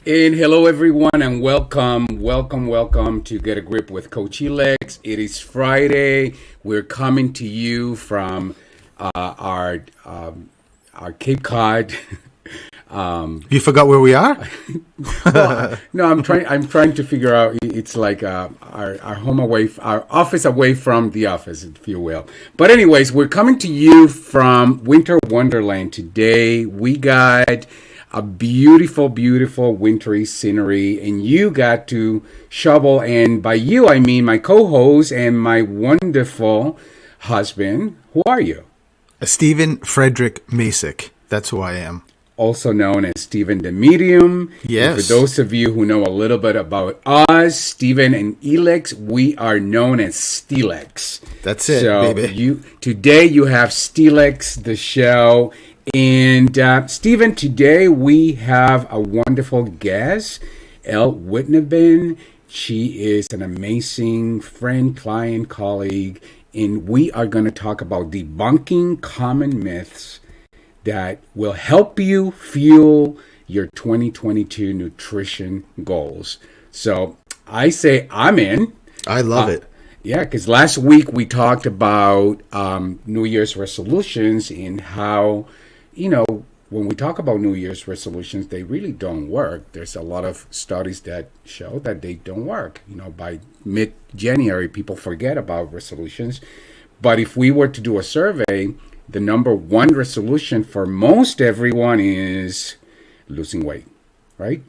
And hello, everyone, and welcome to Get a Grip with Coach Elex. It is Friday. We're coming to you from our Cape Cod. You forgot where we are? No, I'm trying to figure out. It's like our home away, our office away from the office, if you will. But anyways, we're coming to you from Winter Wonderland today. We got a beautiful, beautiful wintry scenery, and you got to shovel. And by you, I mean my co-host and my wonderful husband. Who are you? Stephen Frederick Masick. That's who I am. Also known as Stephen the Medium. Yes. And for those of you who know a little bit about us, Stephen and Elex, we are known as Steelex. That's it, so baby. Today you have Steelex, the show. And Stephen, today we have a wonderful guest, Elle Whitneben. She is an amazing friend, client, colleague, and we are going to talk about debunking common myths that will help you fuel your 2022 nutrition goals. So I say I'm in. I love it. Yeah, because last week we talked about New Year's resolutions and how, when we talk about New Year's resolutions, they really don't work. There's a lot of studies that show that they don't work. By mid-January, people forget about resolutions. But if we were to do a survey, the number one resolution for most everyone is losing weight, right?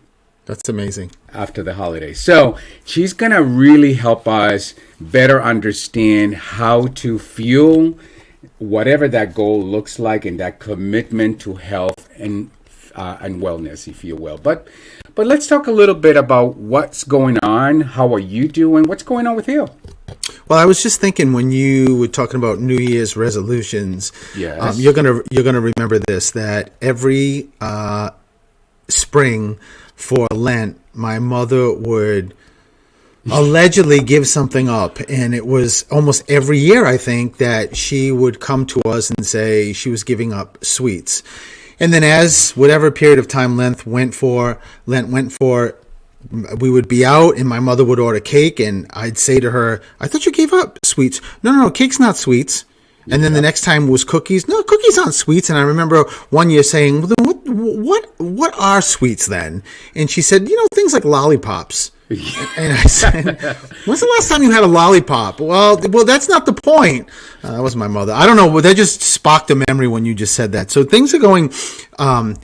That's amazing. After the holidays. So she's going to really help us better understand how to fuel whatever that goal looks like and that commitment to health and wellness, if you will. But let's talk a little bit about what's going on. How are you doing? What's going on with you? Well, I was just thinking when you were talking about New Year's resolutions, yes. You're gonna remember this, that every spring for Lent, my mother would allegedly give something up, and it was almost every year, I think, that she would come to us and say she was giving up sweets. And then as whatever period of time Lent went for, we would be out and my mother would order cake, and I'd say to her, I thought you gave up sweets. No, cake's not sweets. And then the next time was cookies. No, cookies aren't sweets. And I remember one year saying, well, then what are sweets then? And she said, things like lollipops. And I said, when's the last time you had a lollipop? Well, that's not the point. That was my mother. I don't know, but that just sparked a memory when you just said that. So things are going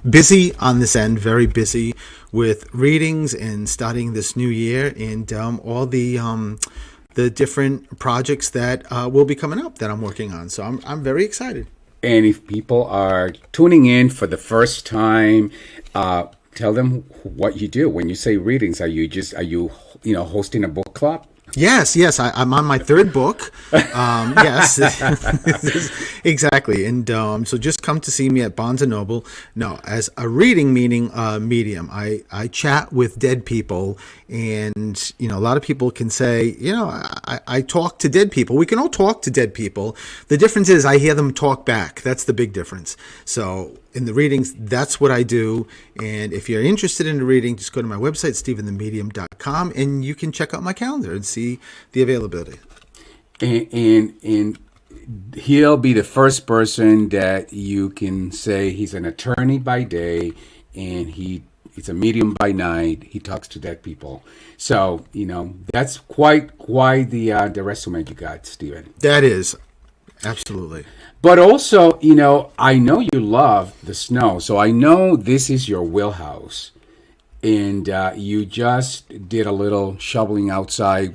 busy on this end, very busy with readings and studying this new year, and all the different projects that will be coming up that I'm working on. So I'm very excited. And if people are tuning in for the first time, tell them what you do. When you say readings, are you hosting a book club? Yes. I'm on my third book. Yes, exactly. And so just come to see me at Barnes & Noble. No, as a reading medium. I chat with dead people, and a lot of people can say, I talk to dead people. We can all talk to dead people. The difference is I hear them talk back. That's the big difference. So in the readings, that's what I do. And if you're interested in the reading, just go to my website, stephenthemedium.com, and you can check out my calendar and see the availability. And he'll be the first person that you can say he's an attorney by day and he's a medium by night. He talks to dead people. So, that's quite the resume you got, Stephen. That is. Absolutely. But also, I know you love the snow, so I know this is your wheelhouse. And you just did a little shoveling outside.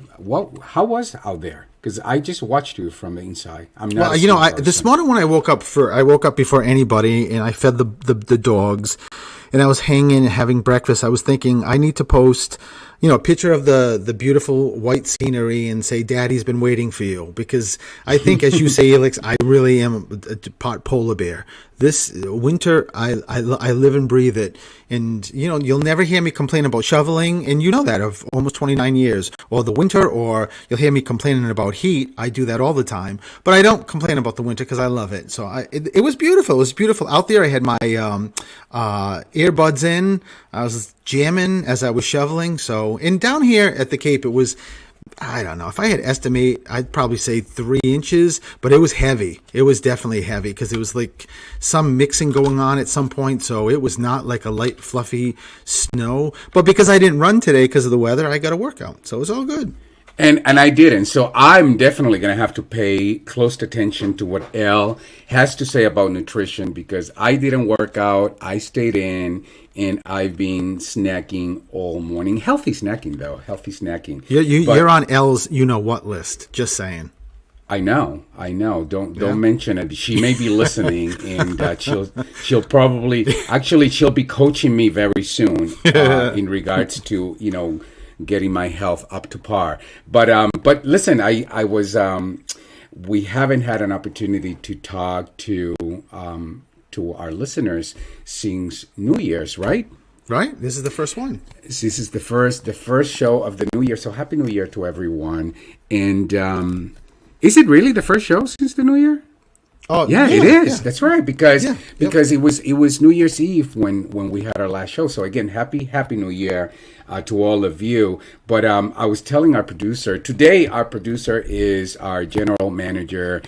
How was it out there? Because I just watched you from the inside. I'm not. Well, this morning when I woke up before anybody, and I fed the dogs, and I was hanging and having breakfast. I was thinking I need to post, a picture of the beautiful white scenery and say, Daddy's been waiting for you. Because I think, as you say, Alex, I really am a part polar bear. This winter, I live and breathe it. And, you'll never hear me complain about shoveling. And you know that of almost 29 years. Or the winter, or you'll hear me complaining about heat. I do that all the time. But I don't complain about the winter because I love it. So it was beautiful. It was beautiful. Out there, I had my earbuds in. I was jamming as I was shoveling. So, and down here at the Cape, it was, I don't know, if I had to estimate, I'd probably say 3 inches, but it was heavy. It was definitely heavy because there was like some mixing going on at some point. So it was not like a light, fluffy snow. But because I didn't run today because of the weather, I got a workout. So it was all good. And I didn't. So I'm definitely going to have to pay close attention to what Elle has to say about nutrition, because I didn't work out. I stayed in, and I've been snacking all morning. Healthy snacking, though. Healthy snacking. You're on Elle's you-know-what list. Just saying. I know. Don't mention it. She may be listening, and she'll probably she'll be coaching me very soon in regards to getting my health up to par. But listen, I was we haven't had an opportunity to talk to our listeners since New Year's, right? Right. This is the first one. This is the first show of the New Year. So Happy New Year to everyone. And is it really the first show since the New Year? Oh, yeah, it is. Yeah. That's right, because it was New Year's Eve when we had our last show. So again, happy New Year to all of you. But I was telling our producer today. Our producer is our general manager,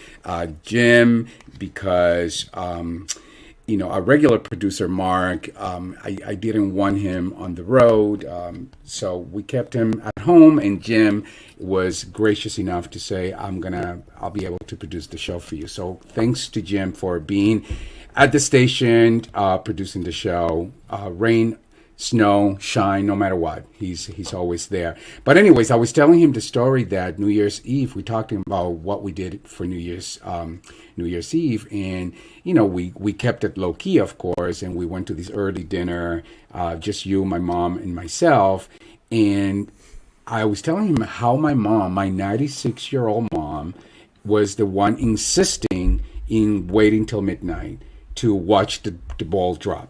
Jim, because our regular producer, Mark, I didn't want him on the road, so we kept him at home, and Jim was gracious enough to say, I'll be able to produce the show for you. So thanks to Jim for being at the station, producing the show, rain, snow, shine, no matter what. He's always there. But anyways, I was telling him the story that New Year's Eve, we talked about what we did for New Year's Eve, and we kept it low key, of course, and we went to this early dinner, just you, my mom, and myself. And I was telling him how my mom, my 96-year-old mom, was the one insisting in waiting till midnight to watch the ball drop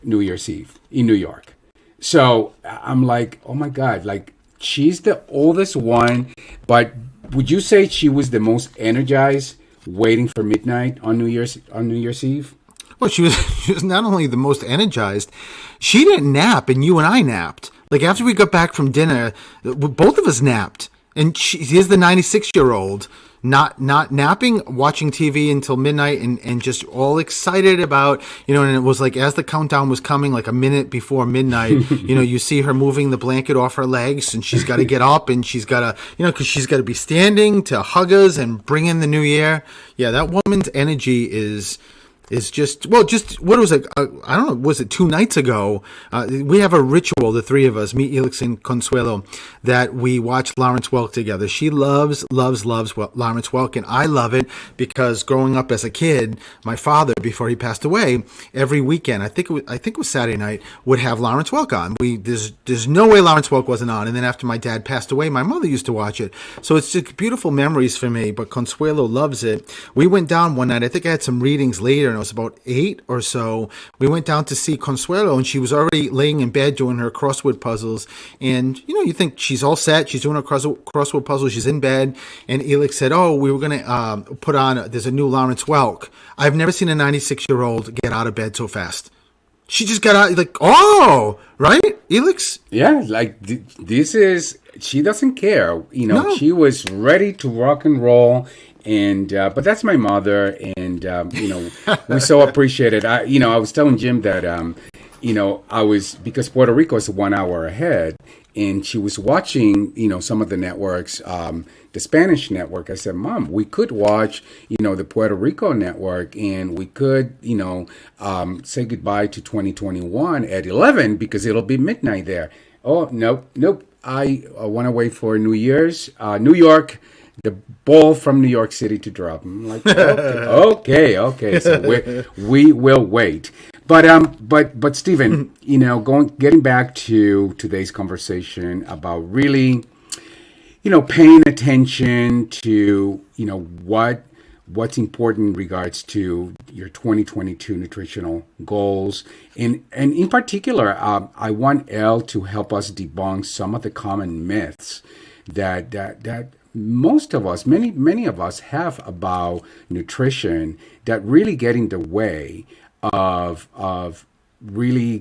New Year's Eve in New York. So I'm like, oh my God, like she's the oldest one, but would you say she was the most energized waiting for midnight on New Year's Eve? Well, she was not only the most energized, she didn't nap, and you and I napped. Like after we got back from dinner, both of us napped. And she is the 96-year-old, not napping, watching TV until midnight, and just all excited about, and it was like as the countdown was coming, like a minute before midnight, you see her moving the blanket off her legs, and she's got to get up, and she's got to, because she's got to be standing to hug us and bring in the new year. Yeah, that woman's energy is just what was it? I don't know. Was it 2 nights ago? We have a ritual, the three of us, me, Elix, and Consuelo, that we watch Lawrence Welk together. She loves Lawrence Welk, and I love it because growing up as a kid, my father, before he passed away, every weekend, I think it was Saturday night, would have Lawrence Welk on. There's no way Lawrence Welk wasn't on. And then after my dad passed away, my mother used to watch it. So it's just beautiful memories for me. But Consuelo loves it. We went down one night. I think I had some readings later. And it was about 8 or so. We went down to see Consuelo, and she was already laying in bed doing her crossword puzzles. And, you think she's all set. She's doing her crossword puzzle. She's in bed. And Elix said, we were going to put on, there's a new Lawrence Welk. I've never seen a 96-year-old get out of bed so fast. She just got out, like, right, Elix? Yeah, like, this is, she doesn't care. No. She was ready to rock and roll. And but that's my mother, and we so appreciate it. I was telling Jim that I was, because Puerto Rico is 1 hour ahead, and she was watching some of the networks, the Spanish network. I said, Mom, we could watch the Puerto Rico network, and we could say goodbye to 2021 at 11 because it'll be midnight there. Oh nope. I want to wait for New Year's, New York. The ball from New York City to drop. I'm like, okay. So we will wait. But Stephen, getting back to today's conversation about really, paying attention to, what's important in regards to your 2022 nutritional goals. And in particular, I want Elle to help us debunk some of the common myths that most of us, many of us have about nutrition that really get in the way of really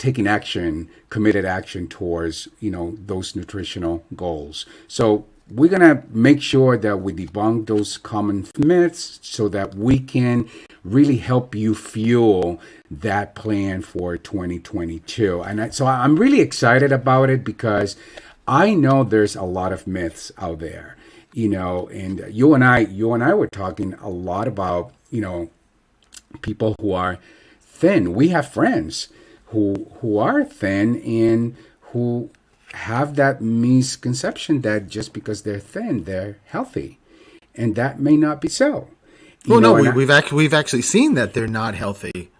taking action, committed action towards, those nutritional goals. So we're going to make sure that we debunk those common myths so that we can really help you fuel that plan for 2022. And so I'm really excited about it because I know there's a lot of myths out there, and you and I were talking a lot about, people who are thin. We have friends who are thin and who have that misconception that just because they're thin, they're healthy, and that may not be so. We've actually seen that they're not healthy.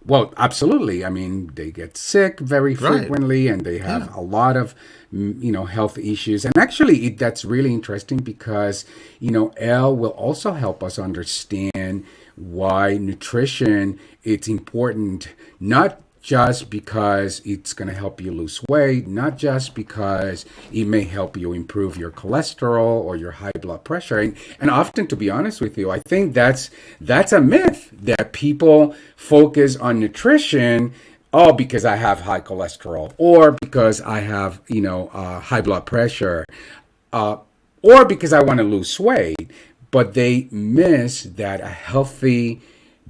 Well, absolutely. I mean, they get sick very frequently, and they have a lot of, health issues. And actually, that's really interesting because, Elle will also help us understand why nutrition it's important, not just because it's going to help you lose weight, not just because it may help you improve your cholesterol or your high blood pressure. And often, to be honest with you, I think that's a myth that people focus on nutrition, because I have high cholesterol or because I have, high blood pressure, or because I want to lose weight. But they miss that a healthy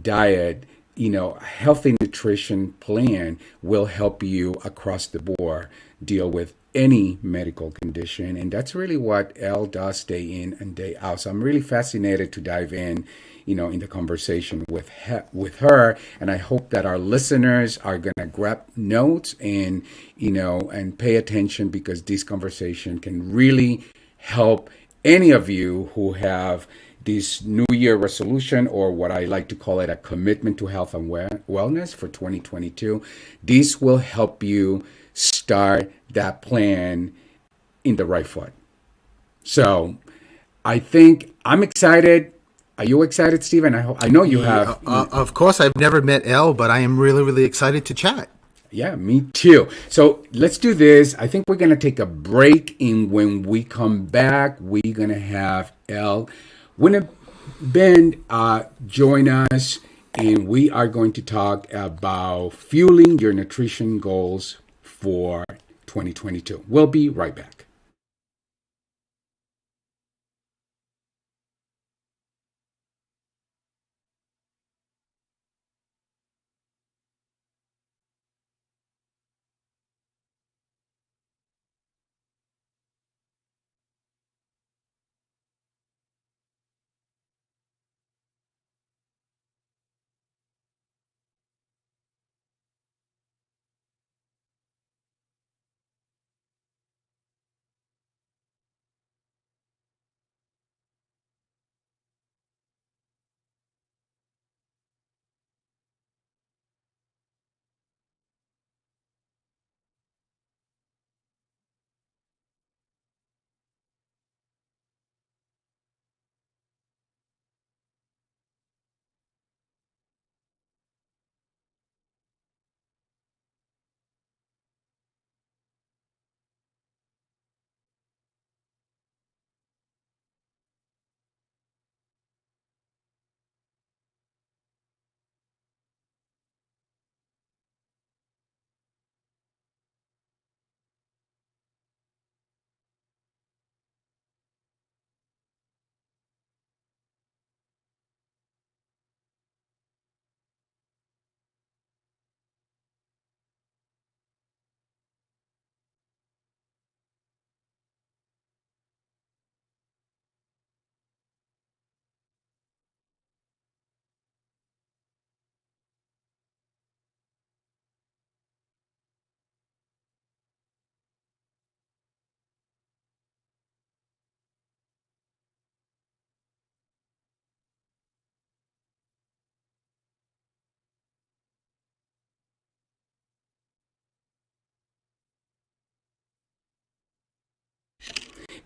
diet, a healthy nutrition plan will help you across the board deal with any medical condition. And that's really what Elle does day in and day out. So I'm really fascinated to dive in, in the conversation with her. And I hope that our listeners are going to grab notes and, and pay attention, because this conversation can really help any of you who have this New Year resolution, or what I like to call it, a commitment to health and wellness for 2022. This will help you start that plan in the right foot. So I think I'm excited. Are you excited, Stephen? I know you have. Of course, I've never met Elle, but I am really, really excited to chat. Yeah, me too. So let's do this. I think we're going to take a break, and when we come back, we're going to have Elle Winnebend join us, and we are going to talk about fueling your nutrition goals for 2022. We'll be right back.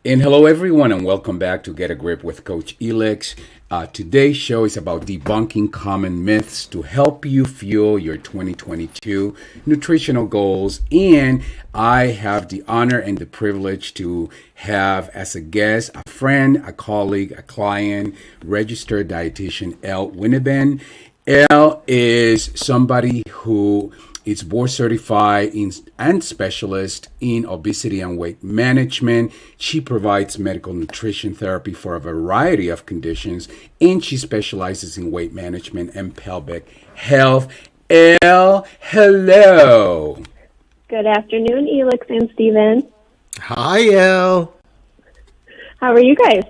And hello, everyone, and welcome back to Get a Grip with Coach Elix. Today's show is about debunking common myths to help you fuel your 2022 nutritional goals. And I have the honor and the privilege to have as a guest a friend, a colleague, a client, registered dietitian, Elle Winnebend. Elle is somebody who It's board certified and specialist in obesity and weight management. She provides medical nutrition therapy for a variety of conditions, and she specializes in weight management and pelvic health. Elle, hello. Good afternoon, Elix and Steven. Hi, Elle. How are you guys?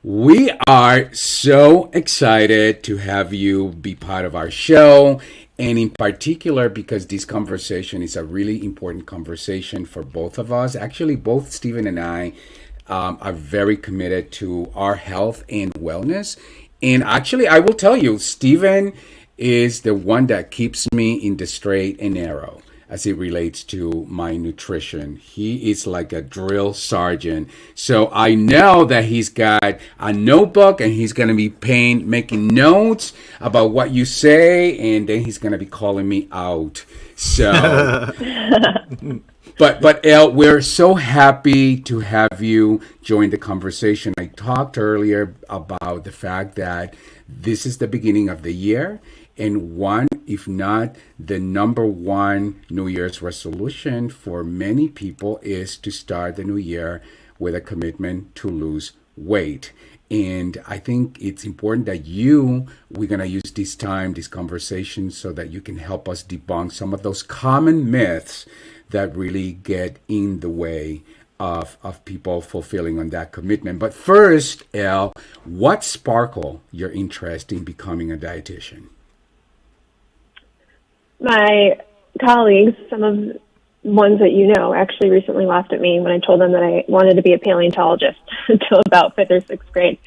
We are so excited to have you be part of our show, and in particular because this conversation is a really important conversation for both of us. Actually, both Stephen and I are very committed to our health and wellness. And actually, I will tell you, Stephen is the one that keeps me in the straight and narrow as it relates to my nutrition. He is like a drill sergeant. So I know that he's got a notebook and he's going to be making notes about what you say, and then he's going to be calling me out. So, but Elle, we're so happy to have you join the conversation. I talked earlier about the fact that this is the beginning of the year, and one, if not the number one New Year's resolution for many people, is to start the new year with a commitment to lose weight. And I think it's important that we're going to use this conversation, so that you can help us debunk some of those common myths that really get in the way of people fulfilling on that commitment. But first, Elle, what sparkled your interest in becoming a dietitian? My colleagues, some of ones that you know, actually recently laughed at me when I told them that I wanted to be a paleontologist until about 5th or 6th grade,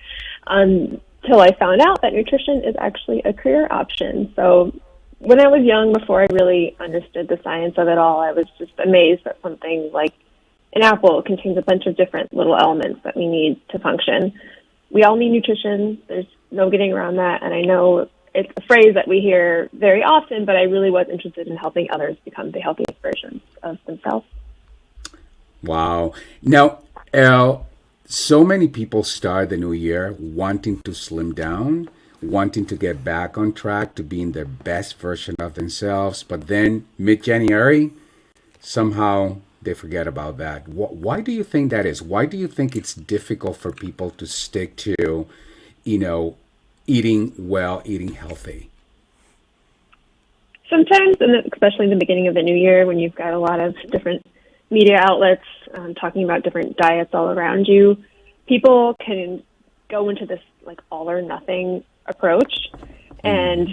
until I found out that nutrition is actually a career option. So when I was young, before I really understood the science of it all, I was just amazed that something like an apple contains a bunch of different little elements that we need to function. We all need nutrition. There's no getting around that. And I know it's a phrase that we hear very often, but I really was interested in helping others become the healthiest versions of themselves. Wow. Now, Elle, so many people start the new year wanting to slim down, wanting to get back on track to being their best version of themselves, but then mid-January, somehow they forget about that. Why do you think that is? Why do you think it's difficult for people to stick to, eating well, eating healthy? Sometimes, and especially in the beginning of the new year, when you've got a lot of different media outlets talking about different diets all around you, people can go into this like all or nothing approach. And,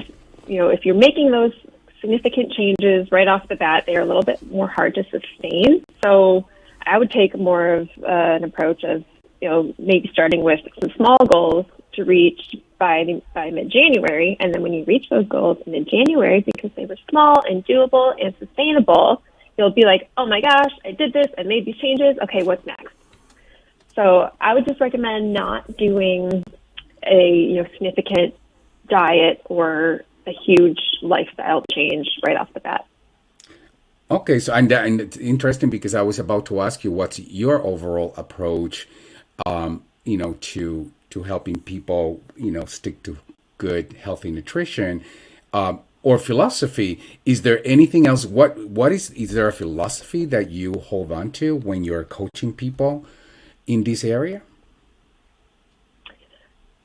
if you're making those significant changes right off the bat, they are a little bit more hard to sustain. So I would take more of an approach of, maybe starting with some small goals to reach by mid-January. And then when you reach those goals in mid-January, because they were small and doable and sustainable, you'll be like, oh my gosh, I did this, I made these changes. Okay, what's next? So I would just recommend not doing a significant diet or a huge lifestyle change right off the bat. Okay, so and it's interesting because I was about to ask you, what's your overall approach, to helping people, stick to good, healthy nutrition, or philosophy? Is there anything else? Is there a philosophy that you hold on to when you're coaching people in this area?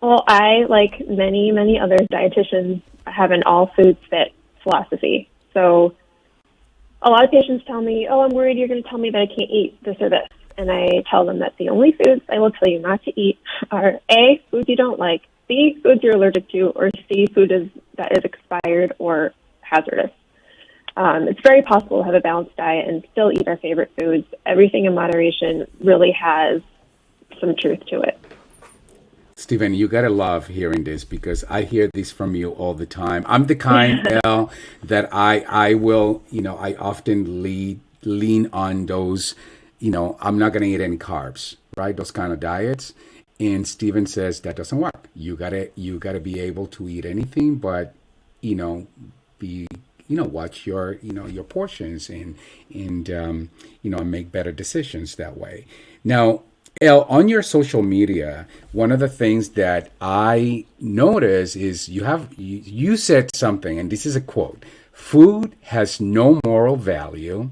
Well, I, like many, many other dietitians, have an all foods fit philosophy. So a lot of patients tell me, oh, I'm worried you're going to tell me that I can't eat this or this. And I tell them that the only foods I will tell you not to eat are A, foods you don't like, B, foods you're allergic to, or C, food that is expired or hazardous. It's very possible to have a balanced diet and still eat our favorite foods. Everything in moderation really has some truth to it. Stephen, you gotta love hearing this because I hear this from you all the time. I'm the kind, Elle, that I will, I often lean on those, I'm not gonna eat any carbs, right? Those kind of diets. And Stephen says that doesn't work. You gotta be able to eat anything, but watch your portions and make better decisions that way. Now, Elle, on your social media, one of the things that I notice is you said something, and this is a quote: food has no moral value.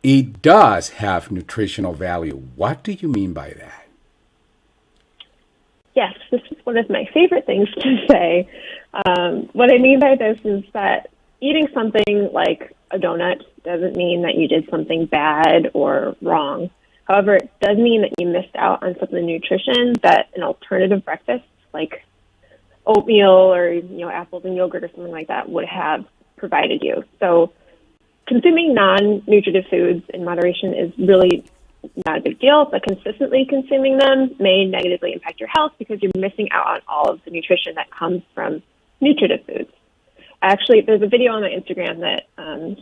It does have nutritional value. What do you mean by that? Yes, this is one of my favorite things to say. What I mean by this is that eating something like a donut doesn't mean that you did something bad or wrong. However, it does mean that you missed out on some of the nutrition that an alternative breakfast like oatmeal or apples and yogurt or something like that would have provided you. So consuming non-nutritive foods in moderation is really not a big deal, but consistently consuming them may negatively impact your health because you're missing out on all of the nutrition that comes from nutritive foods. Actually, there's a video on my Instagram that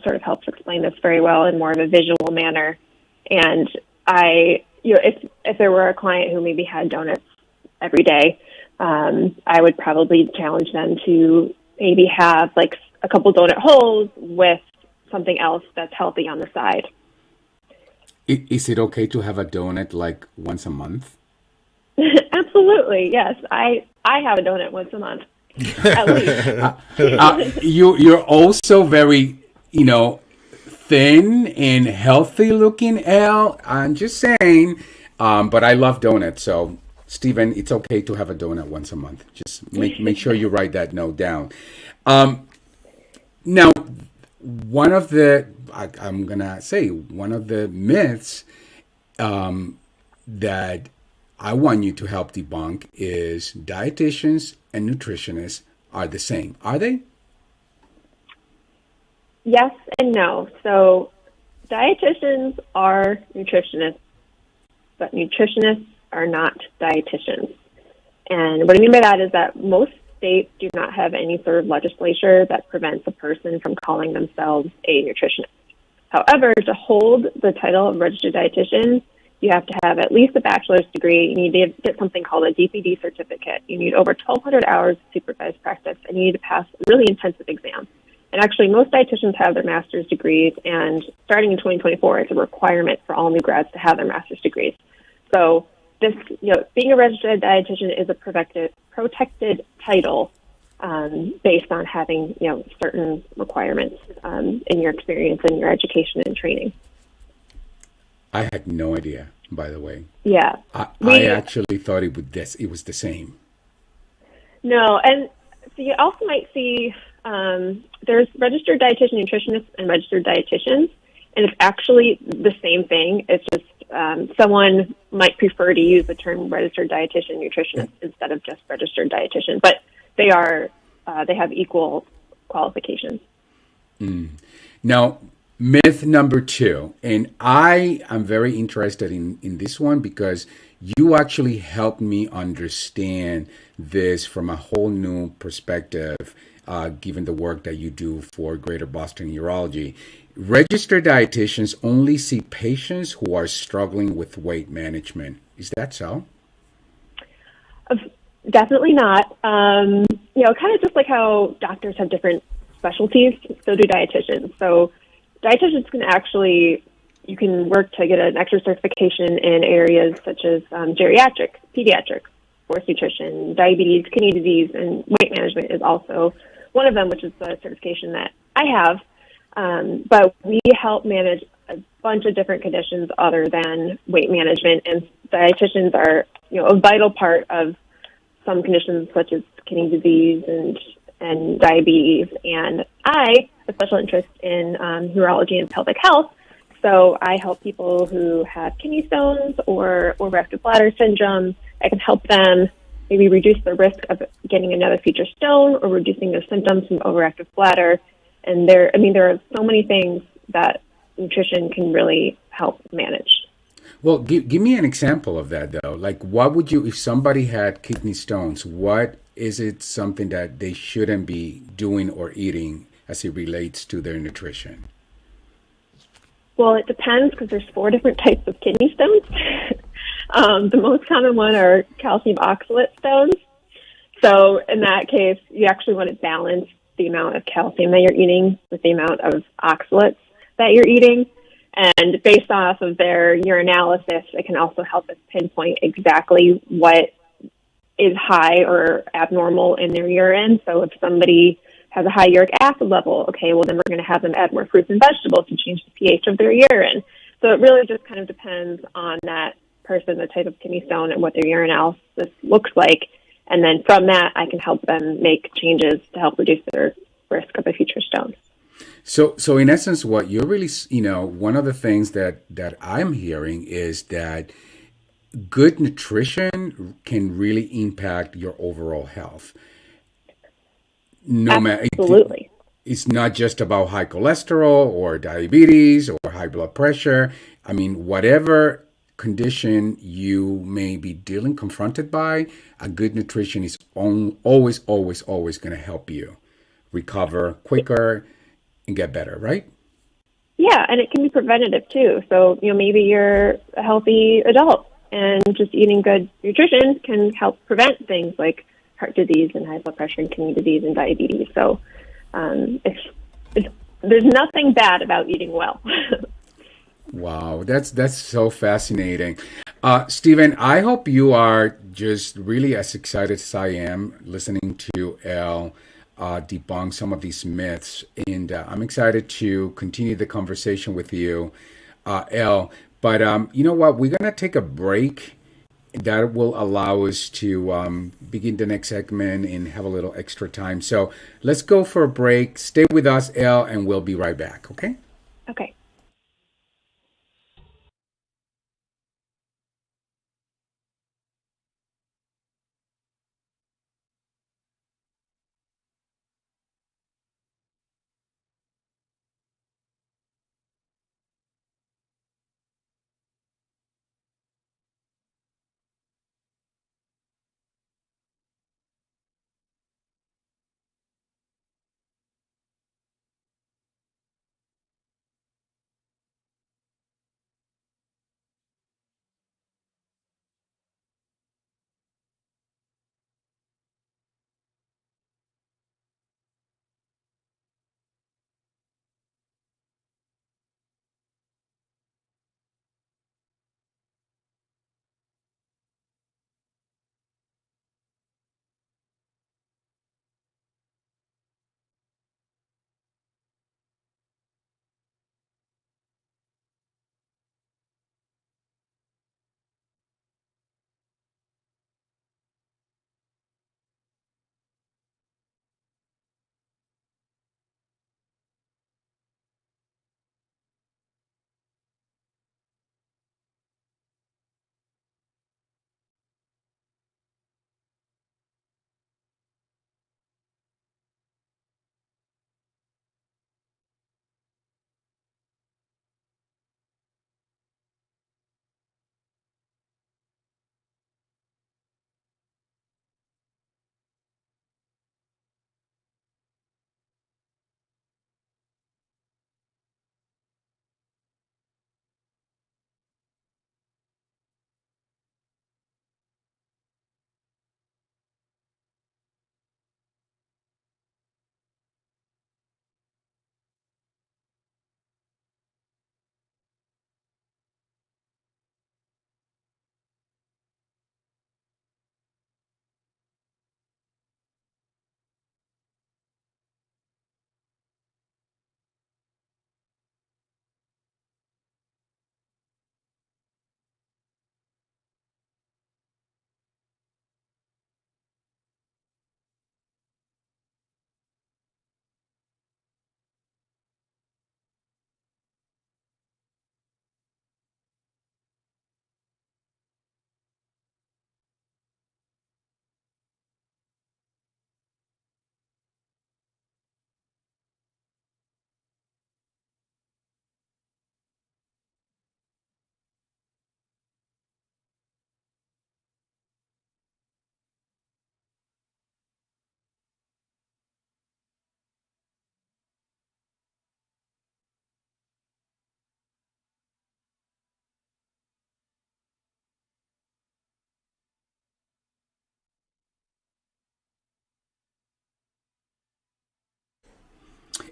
sort of helps explain this very well in more of a visual manner. And if there were a client who maybe had donuts every day, I would probably challenge them to maybe have like a couple donut holes with something else that's healthy on the side. Is it okay to have a donut like once a month? Absolutely, yes. I have a donut once a month, at least. You're also very, thin and healthy looking, Elle. I'm just saying, but I love donuts. So, Stephen, it's okay to have a donut once a month. Just make sure you write that note down. Now, one of the myths that I want you to help debunk is dietitians and nutritionists are the same. Are they? Yes and no. So dietitians are nutritionists, but nutritionists are not dietitians. And what I mean by that is that most states do not have any sort of legislature that prevents a person from calling themselves a nutritionist. However, to hold the title of registered dietitian, you have to have at least a bachelor's degree. You need to get something called a DPD certificate. You need over 1,200 hours of supervised practice, and you need to pass a really intensive exam. And actually, most dietitians have their master's degrees, and starting in 2024, it's a requirement for all new grads to have their master's degrees. So this, being a registered dietitian is a protected title based on having, certain requirements in your experience and your education and training. I had no idea, by the way. Yeah. I actually thought it was the same. No, and so you also might see there's registered dietitian nutritionists and registered dietitians, and it's actually the same thing. It's just someone might prefer to use the term registered dietitian nutritionist instead of just registered dietitian, but they have equal qualifications. Now, myth number 2, and I am very interested in this one because you actually helped me understand this from a whole new perspective, given the work that you do for Greater Boston Urology. Registered dietitians only see patients who are struggling with weight management. Is that so? Definitely not. Kind of just like how doctors have different specialties, so do dietitians. So dietitians you can work to get an extra certification in areas such as geriatrics, pediatrics, sports nutrition, diabetes, kidney disease, and weight management is also one of them, which is the certification that I have. But we help manage a bunch of different conditions other than weight management, and dietitians are, a vital part of some conditions such as kidney disease and diabetes. And I have a special interest in urology and pelvic health. So I help people who have kidney stones or overactive bladder syndrome. I can help them maybe reduce the risk of getting another future stone or reducing the symptoms from overactive bladder. And there are so many things that nutrition can really help manage. Well, give me an example of that, though. Like, what would you, if somebody had kidney stones, what is it something that they shouldn't be doing or eating as it relates to their nutrition? Well, it depends because there's 4 different types of kidney stones. The most common one are calcium oxalate stones. So in that case, you actually want to balance the amount of calcium that you're eating with the amount of oxalates that you're eating. And based off of their urinalysis, it can also help us pinpoint exactly what is high or abnormal in their urine. So if somebody has a high uric acid level. Okay, well, then we're going to have them add more fruits and vegetables to change the pH of their urine. So it really just kind of depends on that person, the type of kidney stone, and what their urinalysis looks like. And then from that, I can help them make changes to help reduce their risk of a future stone. So in essence, what you're really, one of the things that I'm hearing is that good nutrition can really impact your overall health. No matter, absolutely. It's not just about high cholesterol or diabetes or high blood pressure. I mean, whatever condition you may be confronted by, a good nutrition is always going to help you recover quicker and get better, right? Yeah, and it can be preventative too. So, maybe you're a healthy adult and just eating good nutrition can help prevent things like heart disease and high blood pressure and kidney disease and diabetes. So there's nothing bad about eating well. Wow, that's so fascinating. Stephen, I hope you are just really as excited as I am listening to Elle debunk some of these myths. And I'm excited to continue the conversation with you, Elle. But you know what? We're going to take a break. That will allow us to begin the next segment and have a little extra time. So let's go for a break. Stay with us, Elle, and we'll be right back, okay? Okay.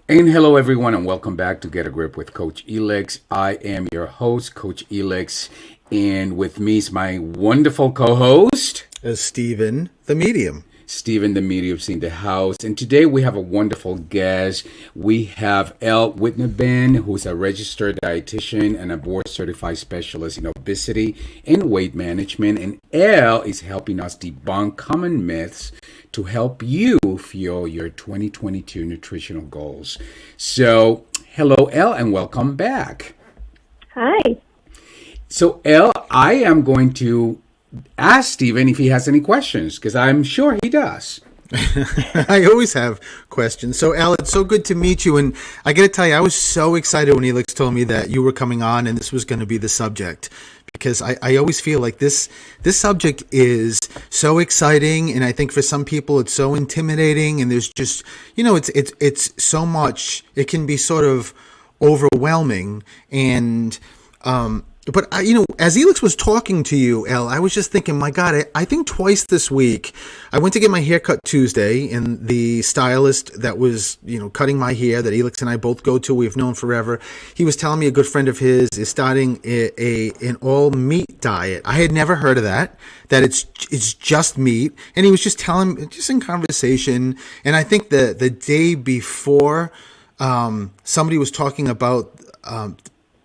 And hello, everyone, and welcome back to Get a Grip with Coach Elix. I am your host, Coach Elix, and with me is my wonderful co-host, Stephen, the medium. Stephen, the medium's in the house. And today we have a wonderful guest. We have Elle Whitneben, who's a registered dietitian and a board-certified specialist in obesity and weight management. And Elle is helping us debunk common myths to help you fuel your 2022 nutritional goals. So, hello, Elle, and welcome back. Hi. So, Elle, I am going to ask Stephen if he has any questions, because I'm sure he does. I always have questions. So, Al, it's so good to meet you. And I got to tell you, I was so excited when Elix told me that you were coming on and this was going to be the subject, because I always feel like this subject is so exciting. And I think for some people it's so intimidating. And there's just, it's so much. It can be sort of overwhelming. And, but as Elix was talking to you, Elle, I was just thinking, my God, I think twice this week, I went to get my hair cut Tuesday, and the stylist that was, cutting my hair that Elix and I both go to, we've known forever, he was telling me a good friend of his is starting an all meat diet. I had never heard of that it's just meat. And he was just telling, just in conversation. And I think the day before, somebody was talking about,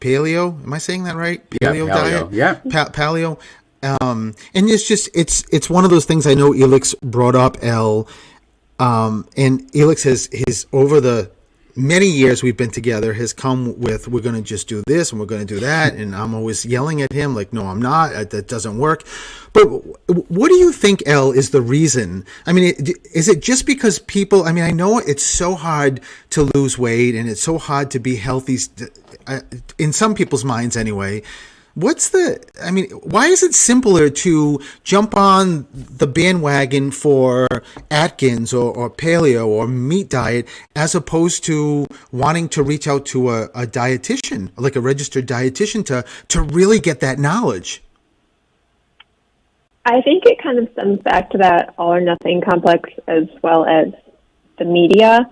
paleo, am I saying that right? Paleo diet? Yeah. Paleo. And it's one of those things I know Elix brought up, Elle. And Elix has over the many years we've been together, has come with, we're going to just do this and we're going to do that. And I'm always yelling at him like, no, I'm not. That doesn't work. But what do you think, Elle, is the reason? I mean, is it just because people, I know it's so hard to lose weight and it's so hard to be healthy in some people's minds anyway. Why is it simpler to jump on the bandwagon for Atkins or paleo or meat diet as opposed to wanting to reach out to a dietitian, like a registered dietitian, to really get that knowledge? I think it kind of stems back to that all or nothing complex, as well as the media.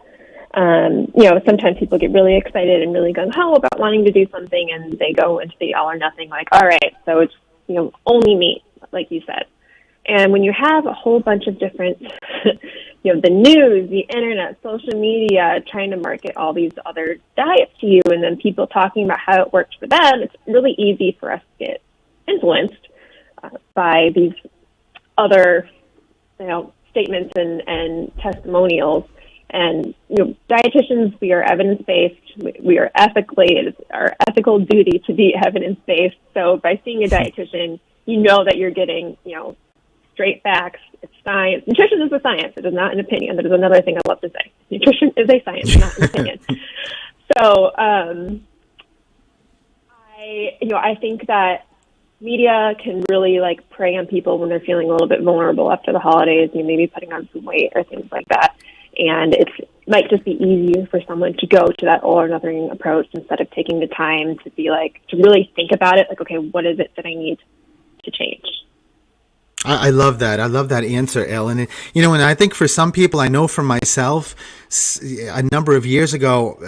Sometimes people get really excited and really gung-ho about wanting to do something, and they go into the all or nothing, like, all right, so it's, only meat, like you said. And when you have a whole bunch of different, the news, the internet, social media, trying to market all these other diets to you, and then people talking about how it works for them, it's really easy for us to get influenced by these other, statements and testimonials. And, dietitians, we are evidence-based. We are it is our ethical duty to be evidence-based. So by seeing a dietitian, that you're getting, straight facts. It's science. Nutrition is a science. It is not an opinion. That is another thing I love to say. Nutrition is a science, not an opinion. So, I think that media can really prey on people when they're feeling a little bit vulnerable after the holidays, maybe putting on some weight or things like that. And it might just be easier for someone to go to that all or nothing approach instead of taking the time to be to really think about it. Okay, what is it that I need to change? I love that. I love that answer, Ellen. And I think for some people, I know for myself, a number of years ago,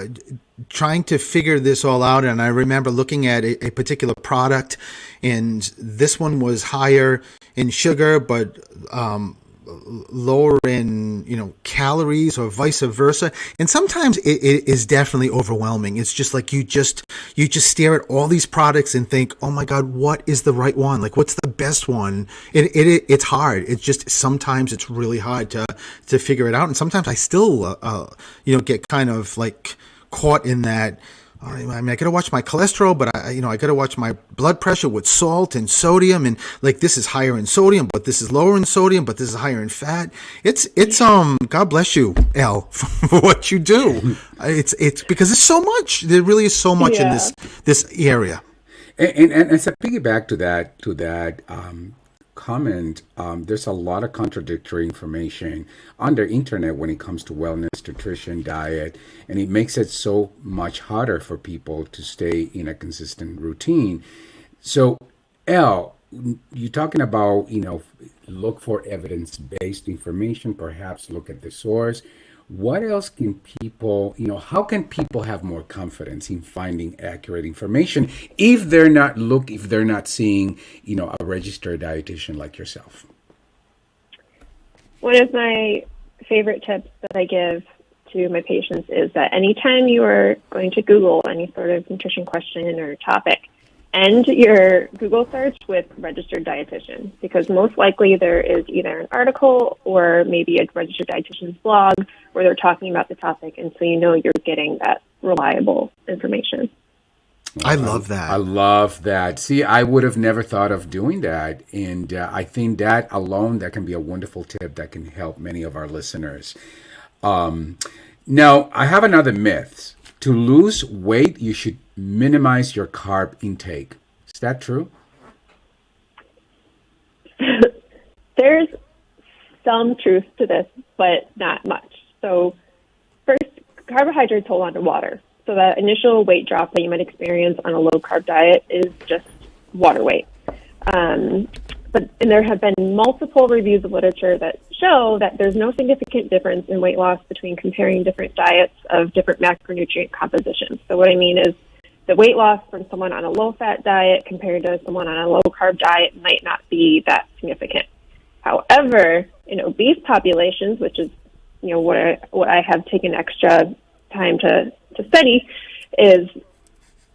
trying to figure this all out. And I remember looking at a particular product, and this one was higher in sugar, but lower in calories, or vice versa. And sometimes it is definitely overwhelming. It's just like you just stare at all these products and think, oh my God, what is the right one? What's the best one? It's hard. It's just, sometimes it's really hard to figure it out. And sometimes I still get kind of caught in that. I got to watch my cholesterol, but I got to watch my blood pressure with salt and sodium, and this is higher in sodium, but this is lower in sodium, but this is higher in fat. It's God bless you, Elle, for what you do. It's because there's so much. There really is so much in this area. And as a piggyback to that comment, there's a lot of contradictory information on the internet when it comes to wellness, nutrition, diet, and it makes it so much harder for people to stay in a consistent routine. So, Elle, you're talking about, look for evidence-based information, perhaps look at the source. What else can people, how can people have more confidence in finding accurate information if they're not seeing, a registered dietitian like yourself? one of my favorite tips that I give to my patients is that anytime you are going to Google any sort of nutrition question or topic, end your Google search with registered dietitian, because most likely there is either an article or maybe a registered dietitian's blog where they're talking about the topic, and so you know you're getting that reliable information. I love that. I love that. See, I would have never thought of doing that. And I think that alone, that can be a wonderful tip that can help many of our listeners. Now, I have another myth. To lose weight, you should minimize your carb intake. Is that true? There's some truth to this, but not much. So first, carbohydrates hold on to water. So that initial weight drop that you might experience on a low-carb diet is just water weight. And there have been multiple reviews of literature that show that there's no significant difference in weight loss between comparing different diets of different macronutrient compositions. So what I mean is the weight loss from someone on a low-fat diet compared to someone on a low-carb diet might not be that significant. However, in obese populations, which is what I have taken extra time to study, is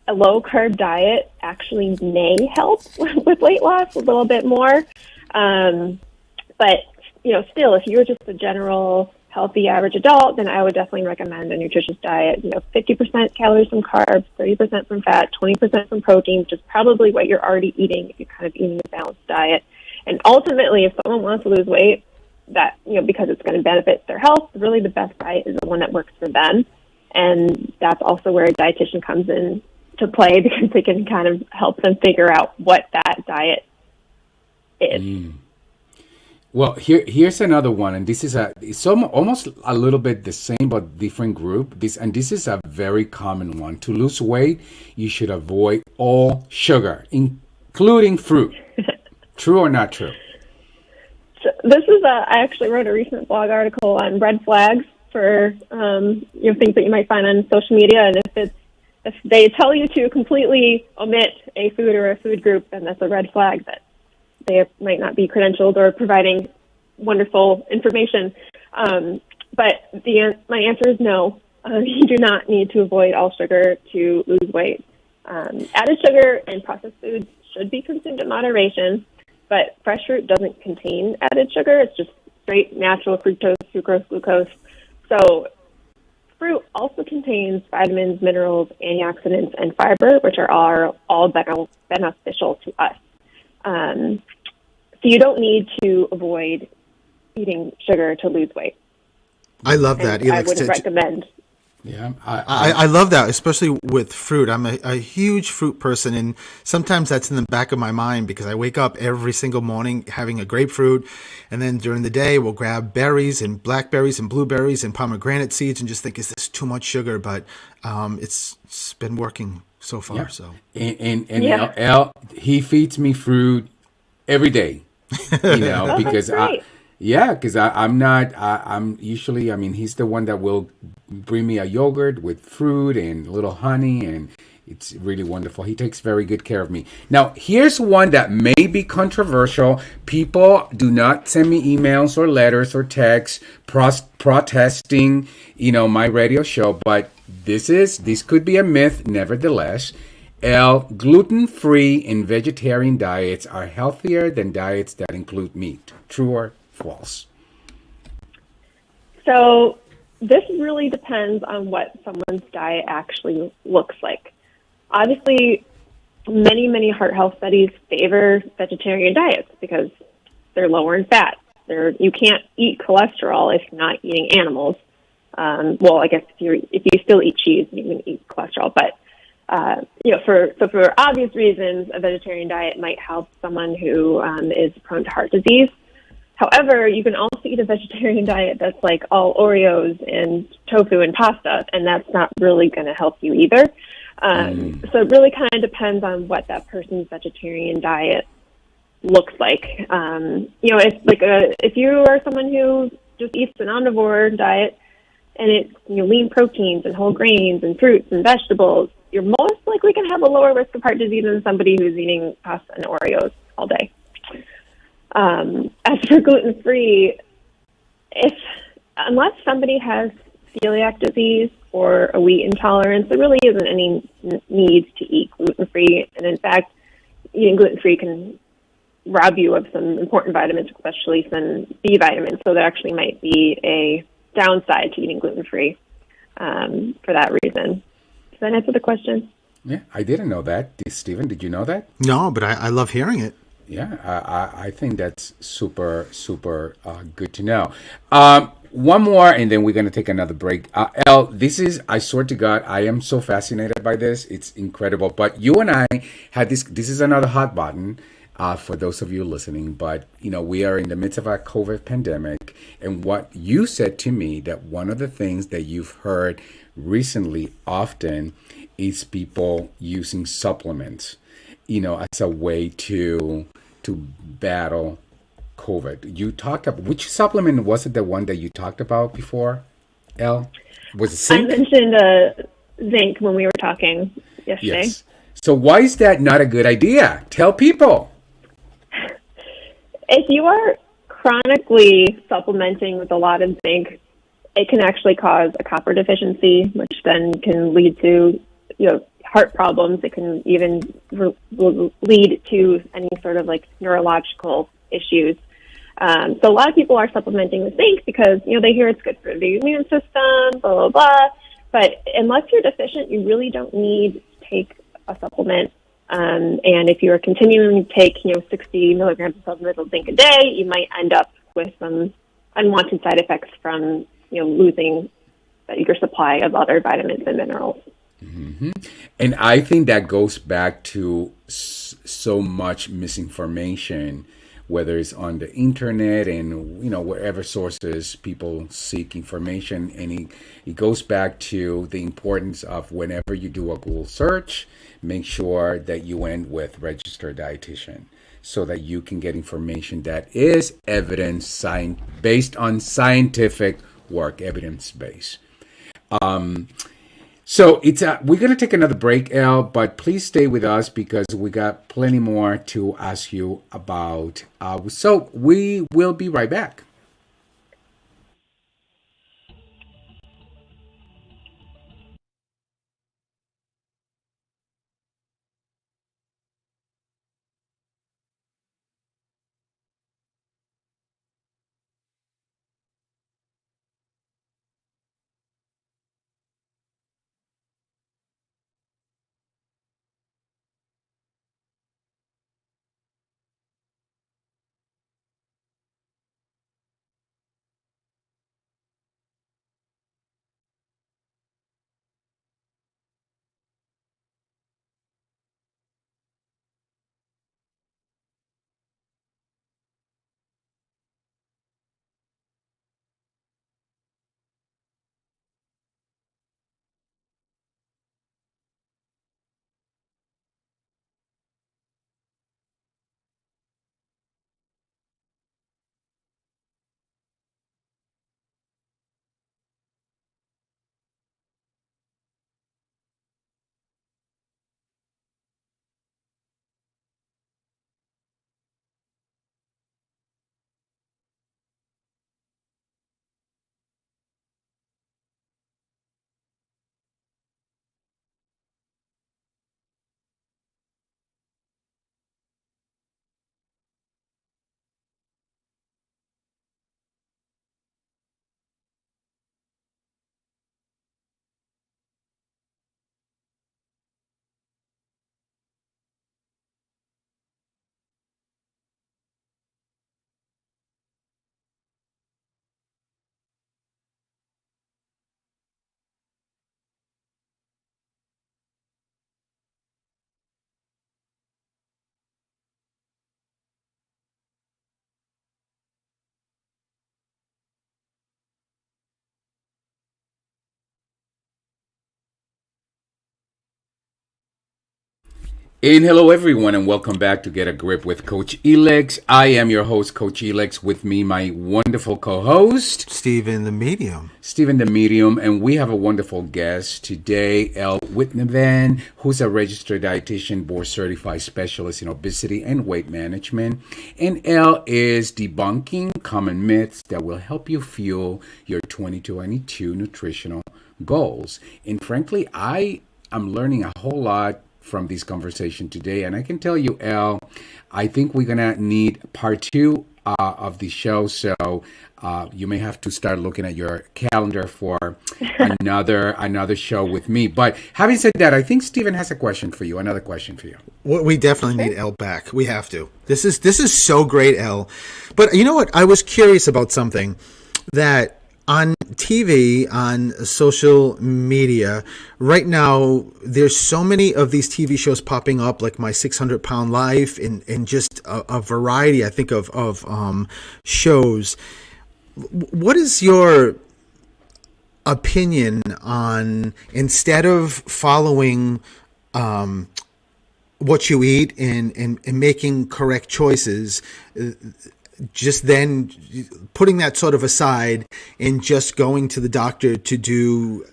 a low-carb diet actually may help with weight loss a little bit more. But, still, if you're just a general healthy average adult, then I would definitely recommend a nutritious diet. 50% calories from carbs, 30% from fat, 20% from protein, which is probably what you're already eating if you're kind of eating a balanced diet. And ultimately, if someone wants to lose weight, that, because it's going to benefit their health, really the best diet is the one that works for them. And that's also where a dietitian comes in to play, because they can kind of help them figure out what that diet is. Well, here's another one, and this is it's almost a little bit the same but different group. This is a very common one. To lose weight, you should avoid all sugar, including fruit. True or not true? So this is I actually wrote a recent blog article on red flags for things that you might find on social media, and if they tell you to completely omit a food or a food group, then that's a red flag that they might not be credentialed or providing wonderful information. But my answer is no. You do not need to avoid all sugar to lose weight. Added sugar and processed foods should be consumed in moderation, but fresh fruit doesn't contain added sugar. It's just straight natural fructose, sucrose, glucose. So fruit also contains vitamins, minerals, antioxidants, and fiber, which are all beneficial to us. So you don't need to avoid eating sugar to lose weight. I love that. I would recommend. Yeah, I love that, especially with fruit. I'm a huge fruit person, and sometimes that's in the back of my mind because I wake up every single morning having a grapefruit, and then during the day we'll grab berries and blackberries and blueberries and pomegranate seeds and just think, is this too much sugar? But it's been working so far. Yeah. So and Al, he feeds me fruit every day, because I'm usually, he's the one that will bring me a yogurt with fruit and a little honey, and it's really wonderful. He takes very good care of me. Now, here's one that may be controversial. People do not send me emails or letters or texts protesting, my radio show, but this could be a myth nevertheless. Gluten-free and vegetarian diets are healthier than diets that include meat. True or false? So this really depends on what someone's diet actually looks like. Obviously, many, many heart health studies favor vegetarian diets because they're lower in fat. You can't eat cholesterol if you're not eating animals. Well, I guess if you still eat cheese, you can eat cholesterol, but for obvious reasons, a vegetarian diet might help someone who is prone to heart disease. However, you can also eat a vegetarian diet that's like all Oreos and tofu and pasta, and that's not really going to help you either. So it really kind of depends on what that person's vegetarian diet looks like. If you are someone who just eats an omnivore diet and it's lean proteins and whole grains and fruits and vegetables, you're most likely going to have a lower risk of heart disease than somebody who's eating pasta and Oreos all day. As for gluten-free, if unless somebody has celiac disease or a wheat intolerance, there really isn't any need to eat gluten-free. And in fact, eating gluten-free can rob you of some important vitamins, especially some B vitamins. So there actually might be a downside to eating gluten-free for that reason. Does that answer the question? Yeah, I didn't know that. Stephen, did you know that? No, but I love hearing it. Yeah, I think that's super, super good to know. One more, and then we're going to take another break. Elle, this is, I swear to God, I am so fascinated by this. It's incredible. But you and I had this is another hot button for those of you listening. But, we are in the midst of a COVID pandemic. And what you said to me, that one of the things that you've heard recently often is people using supplements, as a way to battle COVID. You talked about, which supplement was it, the one that you talked about before, Elle? Was it I zinc? mentioned zinc when we were talking yesterday. Yes. So why is that not a good idea? Tell people. If you are chronically supplementing with a lot of zinc, it can actually cause a copper deficiency, which then can lead to, heart problems. It can even lead to any sort of like neurological issues. So a lot of people are supplementing with zinc because, they hear it's good for the immune system, blah, blah, blah. But unless you're deficient, you really don't need to take a supplement. And if you're continuing to take, 60 milligrams of supplemental zinc a day, you might end up with some unwanted side effects from, losing your supply of other vitamins and minerals. Mm-hmm. And I think that goes back to so much misinformation, whether it's on the internet and wherever sources people seek information, and it goes back to the importance of, whenever you do a Google search, make sure that you end with registered dietitian, so that you can get information that is based on scientific work, evidence based. So we're going to take another break, Elle, but please stay with us because we got plenty more to ask you about. So we will be right back. And hello, everyone, and welcome back to Get a Grip with Coach Elex. I am your host, Coach Elex. With me, my wonderful co-host, Stephen the Medium. Stephen the Medium, and we have a wonderful guest today, Elle Whitnavan, who's a registered dietitian, board-certified specialist in obesity and weight management. And Elle is debunking common myths that will help you fuel your 2022 nutritional goals. And frankly, I am learning a whole lot from this conversation today. And I can tell you, Elle, I think we're going to need part two of the show. So you may have to start looking at your calendar for another show with me. But having said that, I think Stephen has another question for you. Well, we definitely need Elle back. We have to. This is so great, Elle. But you know what? I was curious about something that on TV, on social media, right now, there's so many of these TV shows popping up, like My 600-Pound Life, and just a variety, I think, of shows. What is your opinion on, instead of following what you eat and making correct choices, just then putting that sort of aside and just going to the doctor to do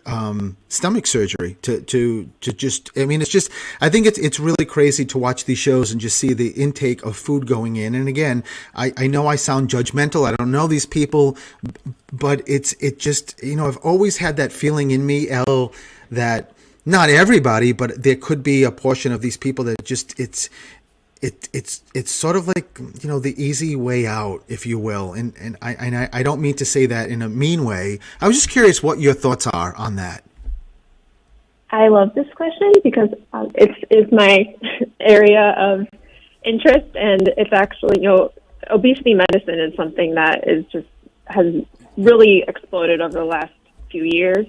stomach surgery to just, I mean, it's just, I think it's really crazy to watch these shows and just see the intake of food going in. And again, I know I sound judgmental. I don't know these people, but it just, you know, I've always had that feeling in me, Elle, that not everybody, but there could be a portion of these people that just, it's sort of like, you know, the easy way out, if you will. And I don't mean to say that in a mean way. I was just curious what your thoughts are on that. I love this question because it's my area of interest, and it's actually, you know, obesity medicine is something that has really exploded over the last few years.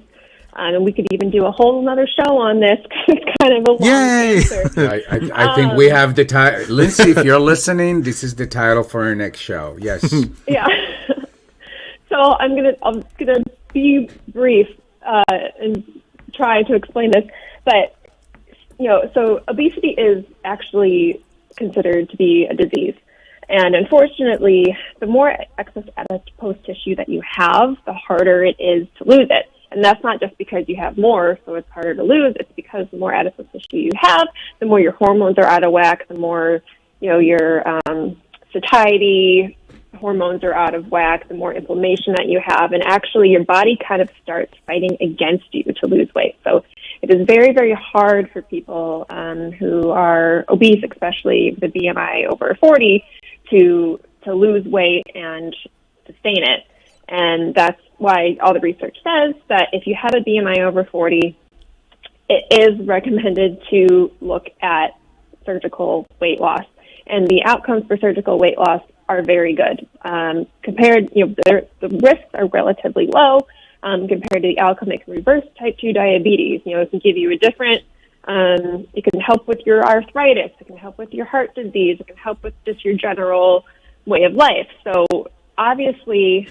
And we could even do a whole another show on this. It's kind of a long answer. I think we have the title. Lindsay, if you're listening, this is the title for our next show. Yes. Yeah. So I'm gonna be brief and try to explain this. But, you know, so obesity is actually considered to be a disease. And unfortunately, the more excess adipose tissue that you have, the harder it is to lose it. And that's not just because you have more, so it's harder to lose. It's because the more adipose tissue you have, the more your hormones are out of whack, the more, you know, your satiety hormones are out of whack, the more inflammation that you have. And actually, your body kind of starts fighting against you to lose weight. So it is very, very hard for people who are obese, especially the BMI over 40, to lose weight and sustain it. And that's why all the research says that if you have a BMI over 40, it is recommended to look at surgical weight loss. And the outcomes for surgical weight loss are very good. Compared, you know, the risks are relatively low compared to the outcome. It can reverse type 2 diabetes. You know, it can give you a different, it can help with your arthritis. It can help with your heart disease. It can help with just your general way of life. So obviously,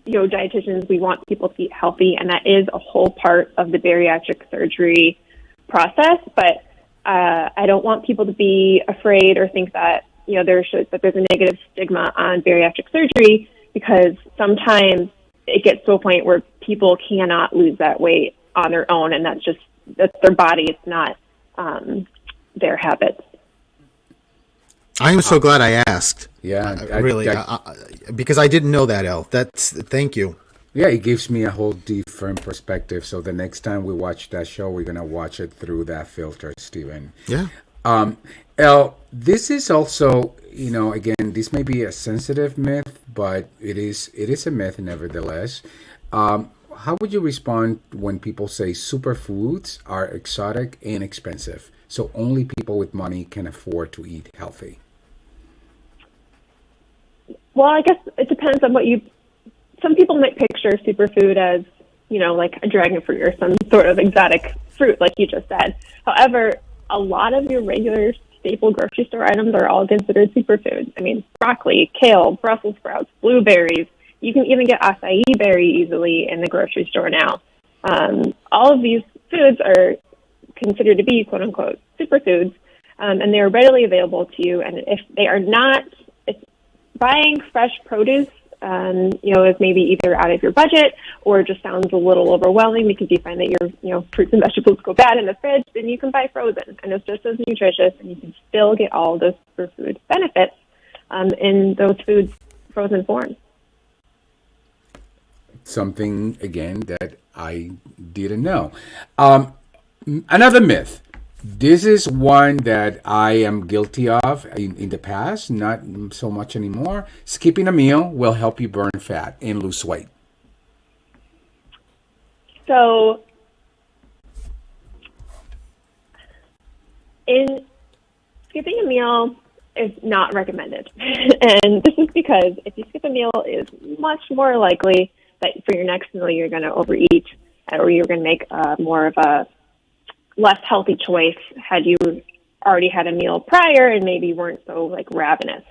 you know, dietitians, we want people to eat healthy, and that is a whole part of the bariatric surgery process. But I don't want people to be afraid or think that, you know, there's a negative stigma on bariatric surgery, because sometimes it gets to a point where people cannot lose that weight on their own, and that's their body. It's not their habits. I am so glad I asked. Yeah, really, because I didn't know that, Elle. Thank you. Yeah, it gives me a whole different perspective. So the next time we watch that show, we're gonna watch it through that filter, Stephen. Yeah. Elle, this is also, you know, again, this may be a sensitive myth, but it is a myth nevertheless. How would you respond when people say superfoods are exotic and expensive, so only people with money can afford to eat healthy? Well, I guess it depends on some people might picture superfood as, you know, like a dragon fruit or some sort of exotic fruit, like you just said. However, a lot of your regular staple grocery store items are all considered superfoods. I mean, broccoli, kale, Brussels sprouts, blueberries. You can even get acai berry easily in the grocery store now. All of these foods are considered to be, quote unquote, superfoods. and they are readily available to you. And if they are not, if buying fresh produce, is maybe either out of your budget or just sounds a little overwhelming because you find that your fruits and vegetables go bad in the fridge, then you can buy frozen, and it's just as nutritious, and you can still get all those superfood benefits in those foods frozen form. Something again that I didn't know. Another myth. This is one that I am guilty of in the past, not so much anymore. Skipping a meal will help you burn fat and lose weight. So, skipping a meal is not recommended. And this is because if you skip a meal, it is much more likely that for your next meal you're going to overeat, or you're going to make more of a less healthy choice had you already had a meal prior and maybe weren't so ravenous.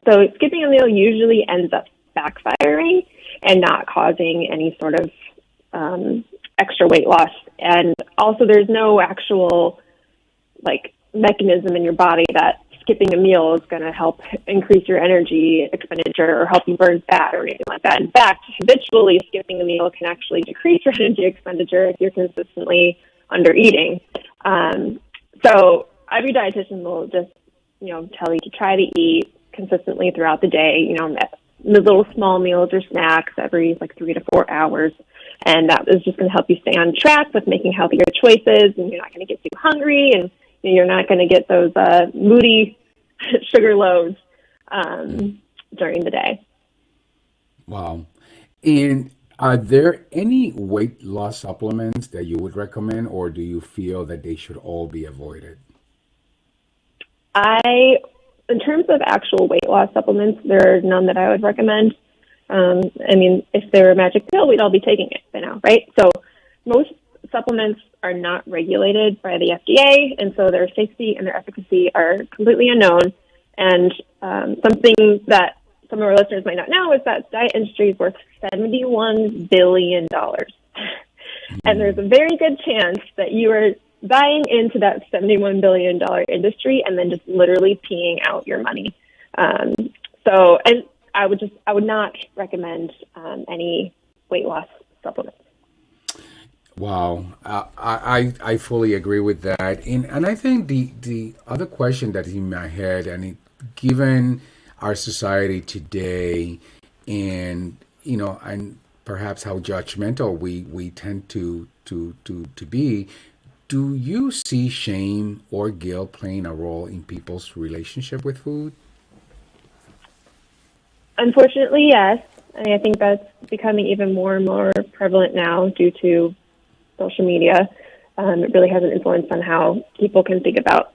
So skipping a meal usually ends up backfiring and not causing any sort of extra weight loss. And also there's no actual mechanism in your body that skipping a meal is going to help increase your energy expenditure or help you burn fat or anything like that. In fact, habitually skipping a meal can actually decrease your energy expenditure if you're consistently under eating. So every dietitian will just, tell you to try to eat consistently throughout the day, the little small meals or snacks every 3 to 4 hours. And that is just going to help you stay on track with making healthier choices, and you're not going to get too hungry, and you're not going to get those moody sugar loads during the day. Wow. And are there any weight loss supplements that you would recommend, or do you feel that they should all be avoided? In terms of actual weight loss supplements, there are none that I would recommend. If they were a magic pill, we'd all be taking it by now, right? So most supplements are not regulated by the FDA, and so their safety and their efficacy are completely unknown. And something that some of our listeners might not know is that the diet industry is worth $71 billion. And there's a very good chance that you are buying into that $71 billion industry and then just literally peeing out your money. And I would not recommend any weight loss supplements. Wow, I fully agree with that, and I think the other question that is in my head, given our society today, and and perhaps how judgmental we tend to be, do you see shame or guilt playing a role in people's relationship with food? Unfortunately, yes. I think that's becoming even more and more prevalent now due to social media. It really has an influence on how people can think about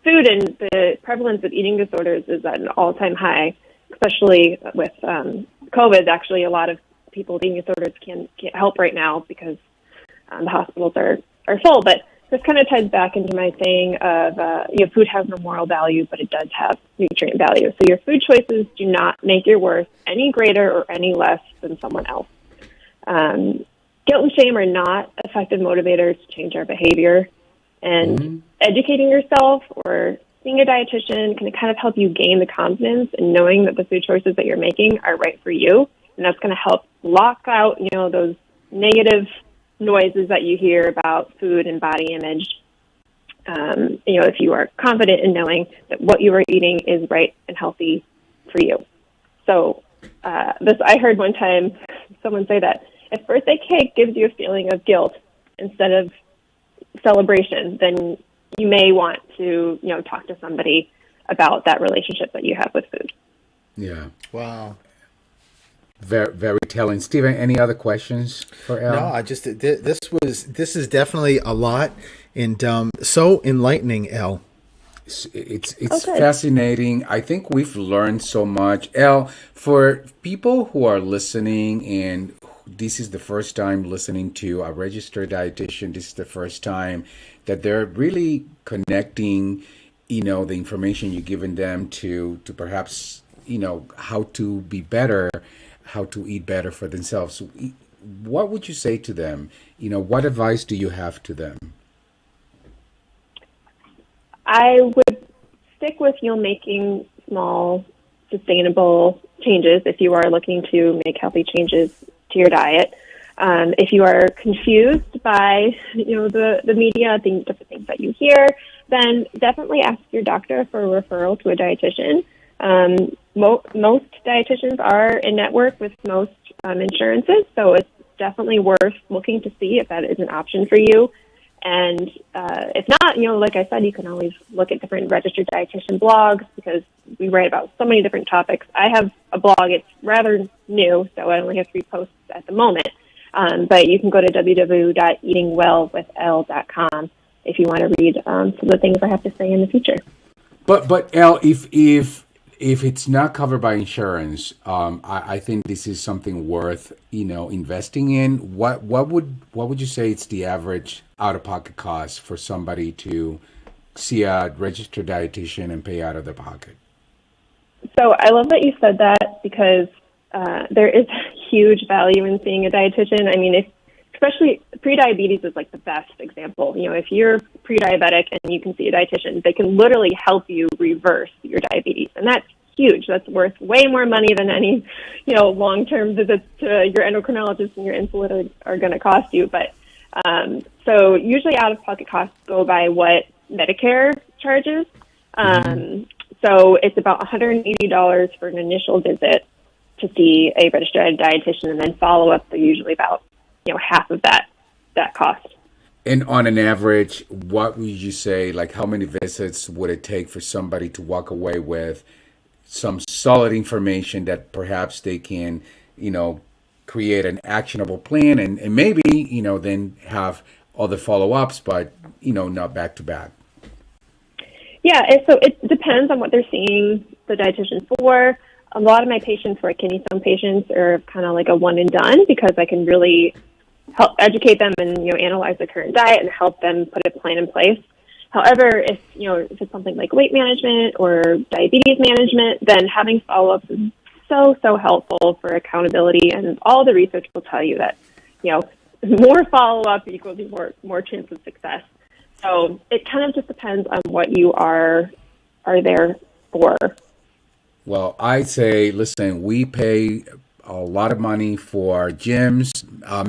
food, and the prevalence of eating disorders is at an all-time high, especially with COVID. Actually, a lot of people with eating disorders can't help right now because the hospitals are full. But this kind of ties back into my saying of food has no moral value, but it does have nutrient value. So your food choices do not make your worth any greater or any less than someone else. Guilt and shame are not effective motivators to change our behavior. And educating yourself or seeing a dietitian can kind of help you gain the confidence in knowing that the food choices that you're making are right for you. And that's going to help block out, those negative noises that you hear about food and body image. If you are confident in knowing that what you are eating is right and healthy for you. So I heard one time someone say that if birthday cake gives you a feeling of guilt instead of celebration, then you may want to, talk to somebody about that relationship that you have with food. Yeah. Wow. Very, very telling. Stephen, any other questions for Elle? No, I just this is definitely a lot, and so enlightening, Elle. It's fascinating. I think we've learned so much. Elle, for people who are listening, and this is the first time listening to a registered dietitian, this is the first time that they're really connecting, the information you've given them to perhaps, how to be better, how to eat better for themselves. What would you say to them? What advice do you have to them? I would stick with, making small, sustainable changes if you are looking to make healthy changes to your diet. If you are confused by, the media, different things that you hear, then definitely ask your doctor for a referral to a dietitian. Most dietitians are in network with most insurances, so it's definitely worth looking to see if that is an option for you. And if not, like I said, you can always look at different registered dietitian blogs because we write about so many different topics. I have a blog. It's rather new, so I only have 3 posts at the moment. But you can go to www.eatingwellwithL.com if you want to read some of the things I have to say in the future. But Elle, if it's not covered by insurance, I think this is something worth investing in. What would you say it's the average out-of-pocket cost for somebody to see a registered dietitian and pay out of their pocket? So I love that you said that because there is huge value in seeing a dietitian. I mean, especially pre-diabetes is like the best example. If you're pre-diabetic and you can see a dietitian, they can literally help you reverse your diabetes. And that's huge. That's worth way more money than any, long-term visits to your endocrinologist and your insulin are going to cost you. But so usually out-of-pocket costs go by what Medicare charges. So it's about $180 for an initial visit to see a registered dietitian, and then follow-up, they're usually about half of that cost. And on an average, what would you say, like how many visits would it take for somebody to walk away with some solid information that perhaps they can, create an actionable plan and maybe, then have other follow-ups, but, not back to back? Yeah, so it depends on what they're seeing the dietitian for. A lot of my patients who are kidney stone patients are kind of like a one and done because I can really help educate them and analyze the current diet and help them put a plan in place. However, if it's something like weight management or diabetes management, then having follow-ups is so helpful for accountability, and all the research will tell you that more follow-up equals more chance of success. So it kind of just depends on what you are there for. Well, I say, listen, we pay a lot of money for gyms,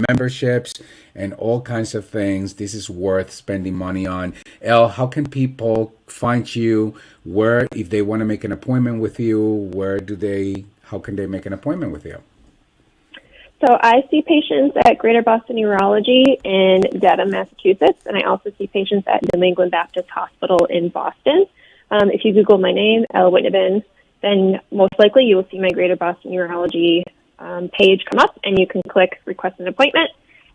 memberships, and all kinds of things. This is worth spending money on. Elle, how can people find you? Where, if they want to make an appointment with you, how can they make an appointment with you? So I see patients at Greater Boston Urology in Dedham, Massachusetts, and I also see patients at New England Baptist Hospital in Boston. If you Google my name, Elle Whitnabin, then most likely you will see my Greater Boston Urology page come up, and you can click Request an Appointment,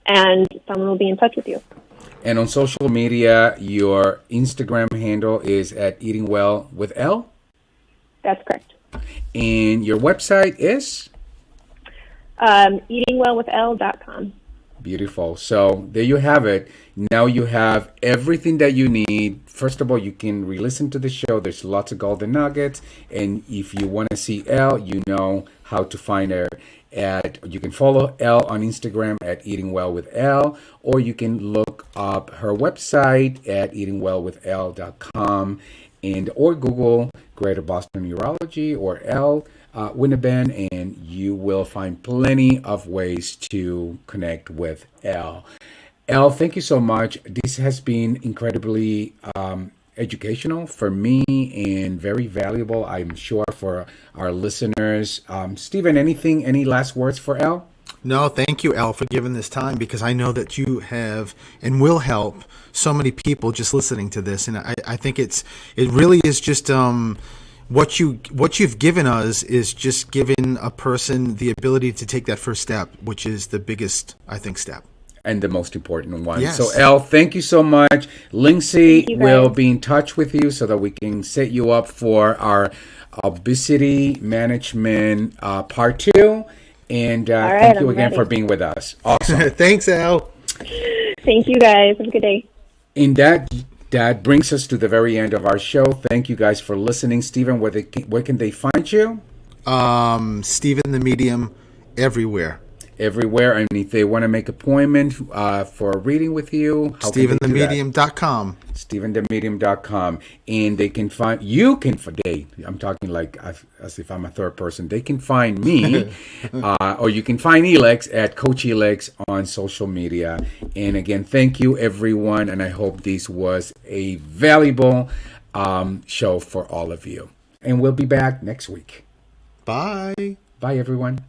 and someone will be in touch with you. And on social media, your Instagram handle is at Eating Well with Elle? That's correct. And your website is? eatingwellwithL.com. Beautiful. So there you have it. Now you have everything that you need. First of all, you can re-listen to the show. There's lots of golden nuggets. And if you want to see Elle, you know how to find her. You can follow Elle on Instagram at Eating Well with Elle, or you can look up her website at eatingwellwithL.com or Google Greater Boston Urology or Elle Whitnabin, and you will find plenty of ways to connect with Elle. Elle, thank you so much. This has been incredibly educational for me and very valuable, I'm sure, for our listeners. Stephen, any last words for Elle? No, thank you, Elle, for giving this time, because I know that you have and will help so many people just listening to this, and I think it really is just what you've given us is just giving a person the ability to take that first step, which is the biggest, I think, step. And the most important one. Yes. So, Elle, thank you so much. Lindsay will be in touch with you so that we can set you up for our obesity management part 2. And thank you again for being with us. Awesome. Thanks, Elle. Thank you, guys. Have a good day. And that brings us to the very end of our show. Thank you guys for listening. Stephen, where can they find you? Stephen the Medium everywhere. everywhere. And if they want to make appointment for a reading with you, how can they do that? StephenTheMedium.com. StephenTheMedium.com. And they can find, I'm talking like as if I'm a third person. They can find me, or you can find Elex at Coach Elex on social media. And again, thank you, everyone. And I hope this was a valuable show for all of you. And we'll be back next week. Bye. Bye, everyone.